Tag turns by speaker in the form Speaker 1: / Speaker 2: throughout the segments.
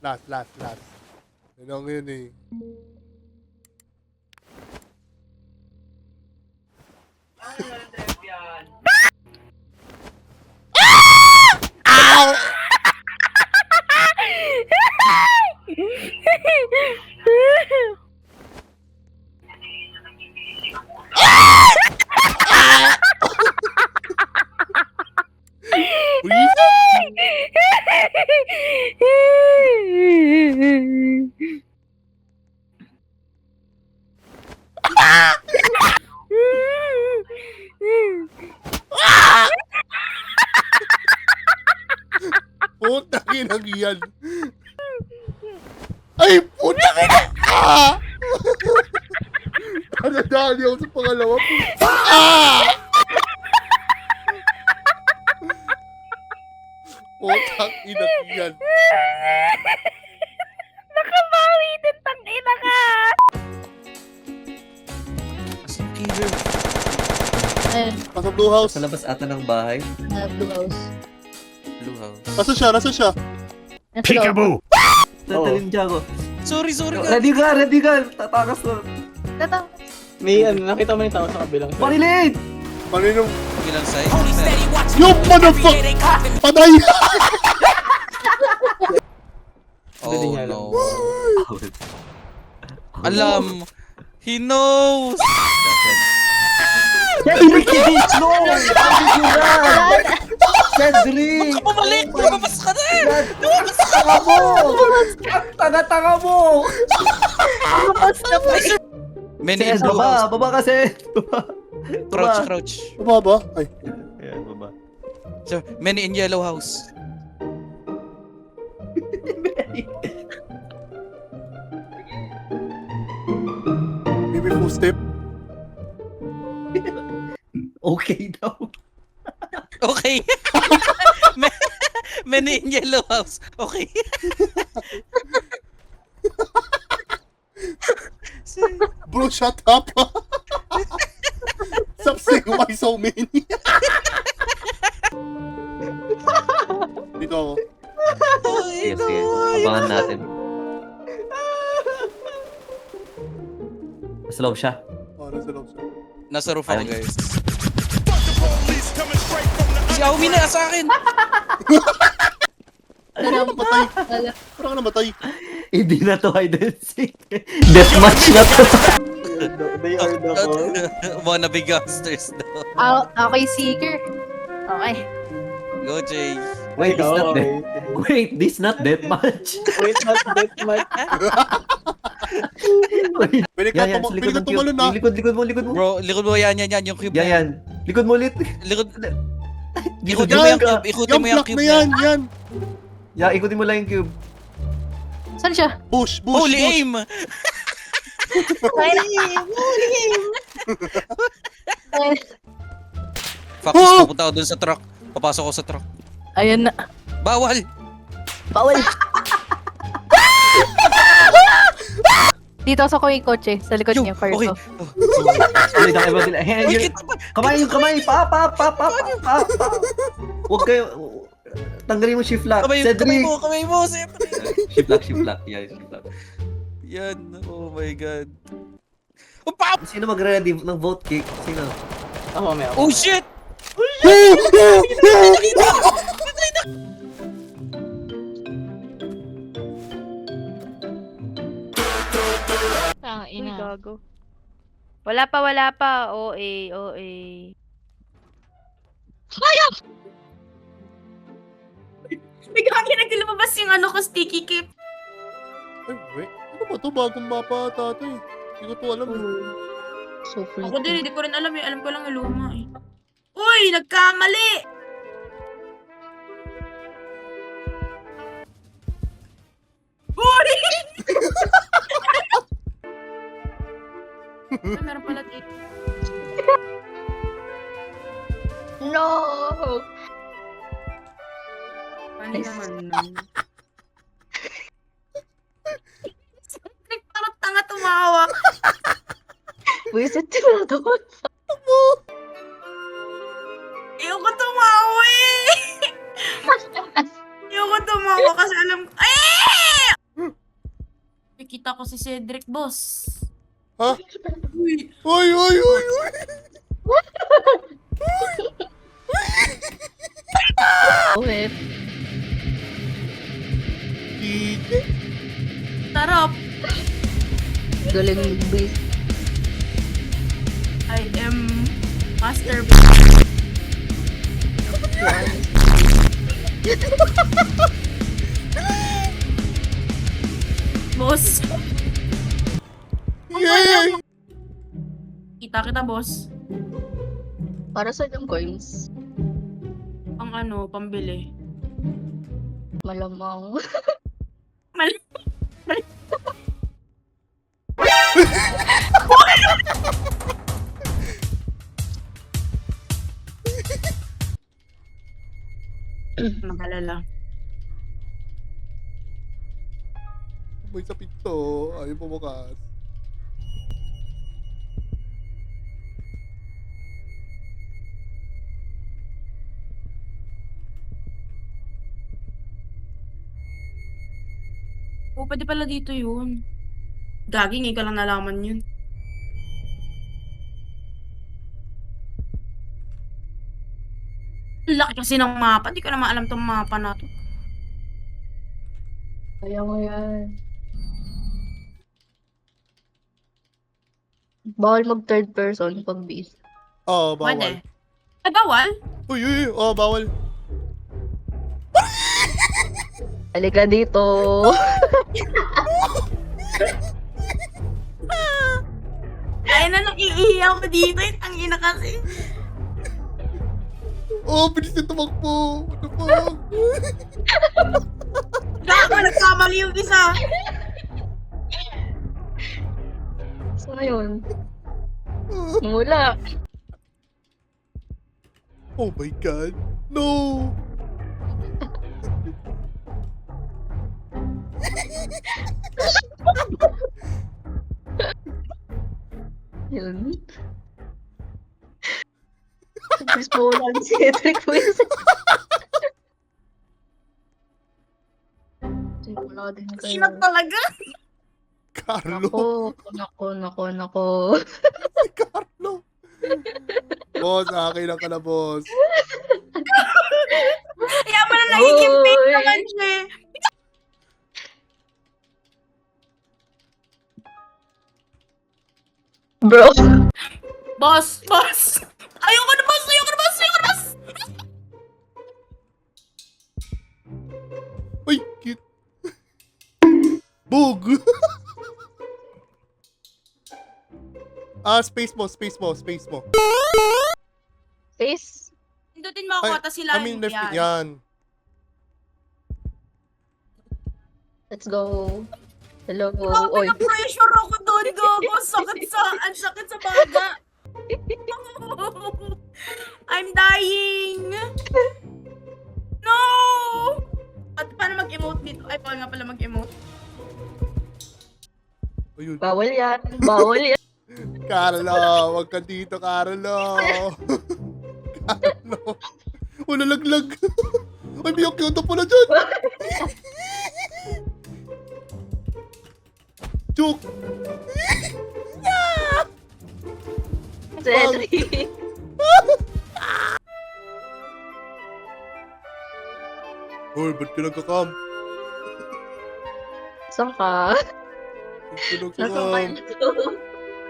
Speaker 1: Last. Yun ang yun eh. Putang inang yan. Ay, putang ina! Ah! Nadali ako sa pangalawa. Ah! Putang inang yan.
Speaker 2: Nakabawi din, tangina ka!
Speaker 3: Asan yung killer?
Speaker 4: Ayun,
Speaker 1: Nasa Blue House.
Speaker 3: Sa labas ata ng bahay.
Speaker 4: Blue House.
Speaker 3: Blue house.
Speaker 1: Nasa siya?
Speaker 4: Nasa loob.
Speaker 5: Peekaboo!
Speaker 3: Tatalin siya ako.
Speaker 6: Sorry ka.
Speaker 3: Ready ka! Tatakas na.
Speaker 4: Tatang.
Speaker 5: May nakita mo yung tao sa kabilang side.
Speaker 3: Marilyn!
Speaker 1: Paninong...
Speaker 6: Ilang side?
Speaker 1: Yung motherfuck! Patay!
Speaker 6: Oh no. Alam. He knows.
Speaker 3: Cedric! No! Cedric!
Speaker 6: Bumalik! Lumabas ka na eh!
Speaker 3: Tanga mo! Tanga mo!
Speaker 6: Many in
Speaker 3: Ced,
Speaker 6: blue house.
Speaker 3: baba kasi!
Speaker 6: Crouch.
Speaker 1: Baba? Ay.
Speaker 3: Ayan, baba.
Speaker 6: So, many in yellow house.
Speaker 1: Maybe full step.
Speaker 3: Okay daw.
Speaker 6: Okay. Many in yellow house. Okay.
Speaker 1: Bro, shut up! Stop saying why so many. Dito ako.
Speaker 3: Sige, sige. Abangan natin. Nasa loob siya.
Speaker 1: Oh, nasa loob siya.
Speaker 6: Nasa roof ako, guys. Si Aumi na sa akin.
Speaker 1: Parang namatay. Parang namatay.
Speaker 3: Hindi na to hide and seek. Deathmatch na to.
Speaker 5: They are the call.
Speaker 6: Wannabe gangsters daw.
Speaker 4: Okay, Seeker. Okay.
Speaker 6: Go, Jay.
Speaker 3: Wait, this
Speaker 5: Ikaw,
Speaker 3: not
Speaker 5: okay.
Speaker 3: Wait, this not deathmatch.
Speaker 5: Wait, not that much.
Speaker 3: Wait.
Speaker 1: Pwede ka
Speaker 3: Yan, sa likod ng cube.
Speaker 1: tumalon na.
Speaker 3: Likod mo.
Speaker 6: Bro, likod mo yan, yung cube na
Speaker 3: Yan. Likod mo ulit.
Speaker 6: Likod.
Speaker 3: Likod
Speaker 6: Ikutin mo
Speaker 1: yan.
Speaker 6: yung cube. Ikutin
Speaker 1: Yung
Speaker 6: mo yung
Speaker 1: block
Speaker 6: cube
Speaker 1: na yan, yan.
Speaker 3: Yeah, ikutin mo lang yung cube.
Speaker 4: Saan siya?
Speaker 1: Bush.
Speaker 6: Holy aim! Facts, pupunta ako dun sa truck. Papasok ako sa truck.
Speaker 4: Ayun na.
Speaker 6: Bawal!
Speaker 4: Bawal. Dito sa ko yung kotse. Sa likod niya,
Speaker 6: Okay.
Speaker 4: Fargo.
Speaker 3: Sorry, dami ba nila?
Speaker 6: Uy, kita pa!
Speaker 3: Kamay! Pa! Huwag kayo... Tanggalin mo shift lock.
Speaker 6: Kamay
Speaker 3: Cedric!
Speaker 6: mo, siyempre!
Speaker 3: Shift lock. Yan, shift lock.
Speaker 6: Yan, oh my god. Oh, pa!
Speaker 3: Sino magre-ready ng vote kick? Sino?
Speaker 5: Ako, may ako.
Speaker 6: Oh shit!
Speaker 2: Uy,
Speaker 4: Ina.
Speaker 2: gago. Wala pa. OA.
Speaker 7: May gagi lumabas yung ano ko, sticky kip.
Speaker 1: Ay, wait. Ano ba ito? Bagong mapa ata ito eh. Hindi ko ito alam eh.
Speaker 4: So pretty.
Speaker 7: Ako din, hindi ko rin alam eh. Alam ko lang yung luma eh. Uy, nagkamali! Uy! Ay, meron pala dito.
Speaker 4: No!
Speaker 7: Paano naman nun? Parang tanga tumawa.
Speaker 4: Wisit na to.
Speaker 7: Ayoko tumawa eh! Ayoko tumawa kasi alam ko. Ay! nakikita ko si Cedric, boss.
Speaker 1: Ha?
Speaker 7: Uy,
Speaker 1: Uy, uy, uy, uy!
Speaker 4: Wait.
Speaker 1: Hindi.
Speaker 7: sarap.
Speaker 4: Galing base.
Speaker 7: I am Master Boss.
Speaker 1: Yay!
Speaker 7: Kita, boss.
Speaker 4: Para sa yung coins.
Speaker 7: Ang pambili.
Speaker 4: Malamang.
Speaker 7: Mal Makalala.
Speaker 1: May sa pinto. Ayaw pumakas.
Speaker 7: Oh, pwede pala dito yun. Gaging, ikaw lang nalaman yun. Ang laki kasi ng mapa. Hindi ko naman alam tong mapa na to.
Speaker 4: Kaya mo yan. Bawal mag third person pag base.
Speaker 1: Oo, bawal.
Speaker 7: Pwede. Ay, bawal?
Speaker 1: Uy, uy, uy. Oo, bawal.
Speaker 4: Halika dito.
Speaker 7: Ay na, nang-iiyaw ko dito. Ang ina kasi.
Speaker 1: Oo, bilis na tumakbo. What the fuck?
Speaker 7: Gago, nagkamali yung isa.
Speaker 4: Saan na yun? Wala.
Speaker 1: Oh my god. No!
Speaker 4: Yun. Tapos po lang si Cedric Wiz. Wala din kayo.
Speaker 7: Inat talaga.
Speaker 1: Carlo.
Speaker 4: Nako.
Speaker 1: Si Carlo. Boss, akin lang ka na, boss.
Speaker 7: Kaya mo na nagiging
Speaker 4: Uy.
Speaker 7: fake naman siya eh.
Speaker 4: Bro.
Speaker 7: Boss! Ayoko na, boss!
Speaker 1: Uy, cute. Bug. Space mo.
Speaker 4: Face.
Speaker 7: Pindutin mo ako, tapos sila
Speaker 1: I mean, left,
Speaker 7: yan.
Speaker 1: yan.
Speaker 4: Let's go. Hello.
Speaker 7: Grabe
Speaker 4: Oy.
Speaker 7: na pressure ako doon, gago. Ang sakit sa baga. I'm dying. No! At paano mag-emote dito? Ay, paano nga pala mag-emote?
Speaker 1: Ayun.
Speaker 4: Bawal yan.
Speaker 1: Carlo, wag ka dito, Carlo. Carlo. Wala laglag. Ay, may kyoto pala dyan. Chuk.
Speaker 4: Cedric.
Speaker 1: Hoy, ba't ka nagkakam?
Speaker 4: Saan ka?
Speaker 1: Ba't ka
Speaker 4: Nasa
Speaker 1: nagkakam?
Speaker 4: kayo to?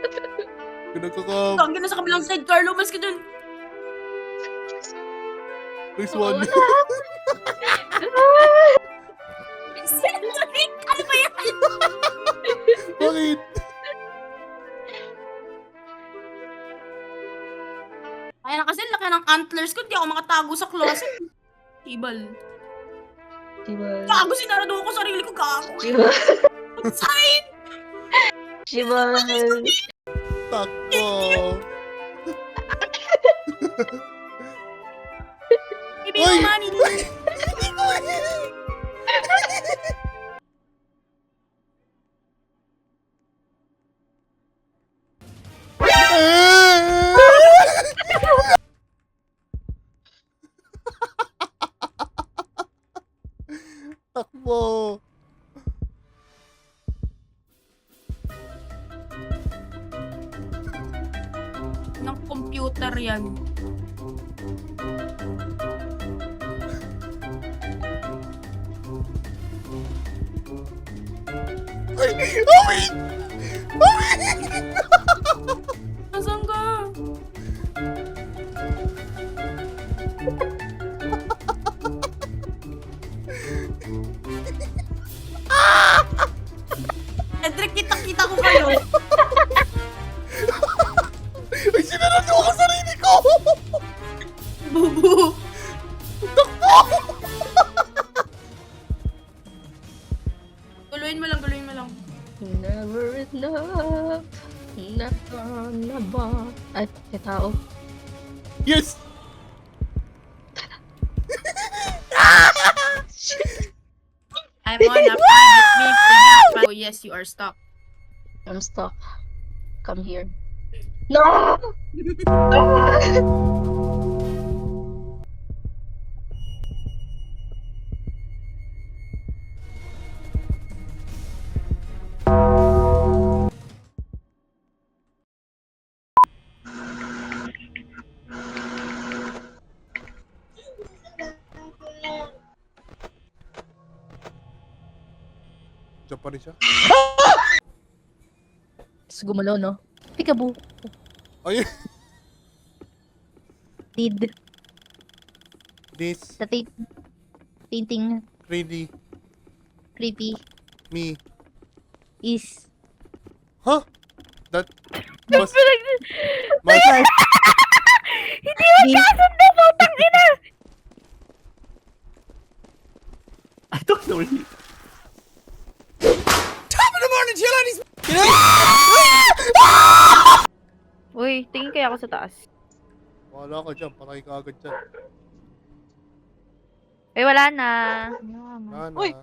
Speaker 1: Ba't ka nagkakam?
Speaker 7: Tawag na sa kabilang side, Carlo. Mas ka dun.
Speaker 1: Nice one.
Speaker 7: Cedric! Ano ba yan?
Speaker 1: Bakit?
Speaker 7: Kaya na kasi laki ng antlers ko. Hindi ako makatago sa closet. Tibal.
Speaker 4: Shiba.
Speaker 7: Gago, sinarado ko sarili ko. Gago.
Speaker 4: Shiba.
Speaker 7: Side!
Speaker 4: Shiba.
Speaker 1: Takbo.
Speaker 7: Baby,
Speaker 1: Uy!
Speaker 7: money.
Speaker 1: Takbo.
Speaker 7: mangyari yan.
Speaker 1: Ay! Owi! Owi!
Speaker 7: Nasaan ka? Edric, kita-kita ko kayo.
Speaker 1: Ay, sinarado ako sa sarili ko!
Speaker 7: Bubu. Guluhin mo lang, guluhin mo lang.
Speaker 4: Never enough. Never, never. Ay, may tao.
Speaker 1: Yes!
Speaker 7: I'm on a private meeting. Oh yes, you are stuck.
Speaker 4: I'm stuck. Come here. No!
Speaker 1: Diyan pa rin siya.
Speaker 2: Tapos gumalaw, no? Peekaboo.
Speaker 1: Ay!
Speaker 2: Did.
Speaker 1: This
Speaker 2: Sa painting.
Speaker 1: really
Speaker 2: Creepy.
Speaker 1: me.
Speaker 2: Is.
Speaker 1: Huh? That was my...
Speaker 2: Hindi mo kasundo mo, tangina!
Speaker 3: I don't know.
Speaker 2: Uy, tingin kaya ako sa taas.
Speaker 1: Wala ka dyan, patay ka agad dyan.
Speaker 2: Eh, wala na.
Speaker 1: Wala na.
Speaker 5: Uy!